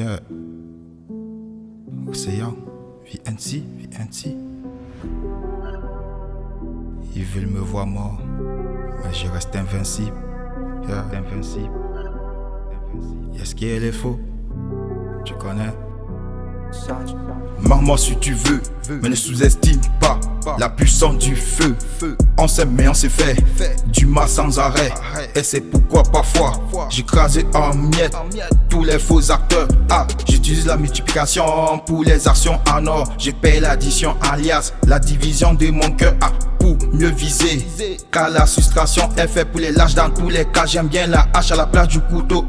Yeah. Océan, VNC. Ils veulent me voir mort, mais je reste invincible. Yeah. Invincible. Y'a ce qui est les faux, tu connais. Marre-moi si tu veux, mais ne sous-estime pas la puissance du feu. On s'aime mais on s'est fait du mal sans arrêt. Et c'est pourquoi parfois j'écrasé en miettes tous les faux acteurs. J'utilise la multiplication pour les actions en or. J'ai payé l'addition alias la division de mon cœur pour mieux viser. Car la frustration est faite pour les lâches dans tous les cas. J'aime bien la hache à la place du couteau.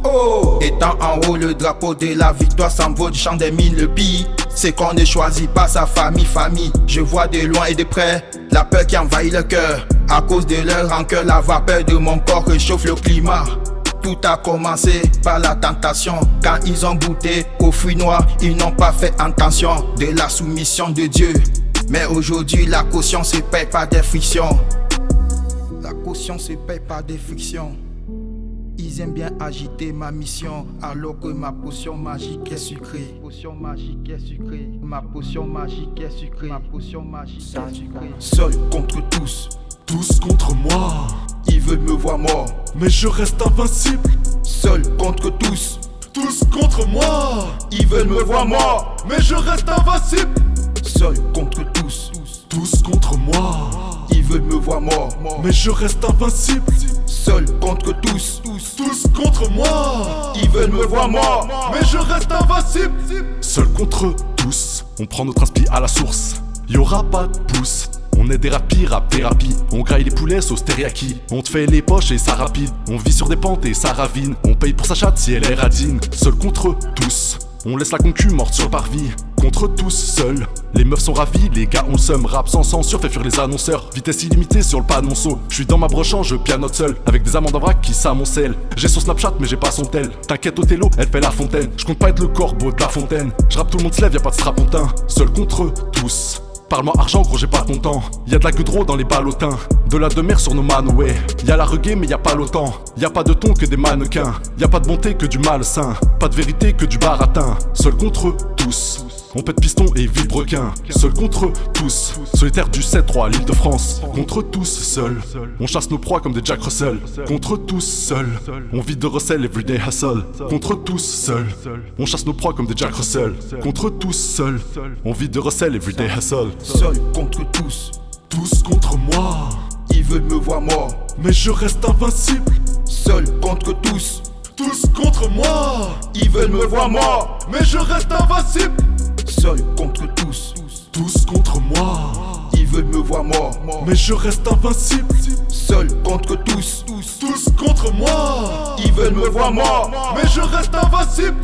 Étant en haut le drapeau de la victoire s'envole du champ des mines. Le pire c'est qu'on ne choisit pas sa famille. Je vois de loin et de près la peur qui envahit le cœur. À cause de leur rancœur, la vapeur de mon corps réchauffe le climat. Tout a commencé par la tentation. Quand ils ont goûté aux fruits noirs, ils n'ont pas fait attention de la soumission de Dieu. Mais aujourd'hui la caution se paye par des frictions. La caution se paye par des frictions. Ils aiment bien agiter ma mission, alors que ma potion magique est sucrée. Potion magique est sucrée. Ma potion magique est sucrée. Ma potion magique est sucrée. Seul contre tous, tous contre moi. Ils veulent me voir mort, mais je reste invincible. Seul contre tous, tous contre moi. Ils veulent me voir mort, mais je reste invincible. Seul contre tous, tous contre moi. Ils veulent me voir mort, mais je reste invincible. Seul contre tous, tous contre moi. Ils veulent me voir mort, mais je reste invincible. Seul contre tous, on prend notre inspi à la source. Y'aura pas de pouce. On est des rapis, rap thérapie. On graille les poulets sauce teriyaki. On te fait les poches et ça rapide. On vit sur des pentes et ça ravine. On paye pour sa chatte si elle est radine. Seul contre tous, on laisse la concu morte sur le parvis. Contre tous seuls, les meufs sont ravis, les gars on le seum. Rap sans censure fait fuir les annonceurs. Vitesse illimitée sur le panonceau. J'suis dans ma brochant, je pianote seul. Avec des amandes en vrac qui s'amoncellent. J'ai son Snapchat mais j'ai pas son tel. T'inquiète Othello, elle fait la fontaine. J'compte pas être le corbeau de la fontaine. J'rappe tout le monde se lève, y'a pas de strapontin. Seul contre tous. Parle-moi argent gros j'ai pas ton temps. Y'a de la queue de dans les ballotins. De la demeure sur nos manouets. Y'a la reggae mais y'a pas l'OTAN. Y'a pas de ton que des mannequins. Y'a pas de bonté que du malsain. Pas de vérité que du baratin. Seul contre tous. On pète piston et vilebrequin. Seul contre tous. Solitaire du 7-3, l'île de France. Contre tous seul. On chasse nos proies comme des Jack Russell. Contre tous seul. On vide de recel everyday hustle. Contre tous seul. On chasse nos proies comme des Jack Russell. Contre tous seul. On vide de recel everyday hustle. Seul contre tous, tous contre moi. Ils veulent me voir mort, mais je reste invincible. Seul contre tous, tous contre moi. Ils veulent me voir mort, mais je reste invincible. Seul contre tous, tous contre moi. Ils veulent me voir mort, mais je reste invincible. Seul contre tous, tous contre moi. Ils veulent me voir mort, mais je reste invincible.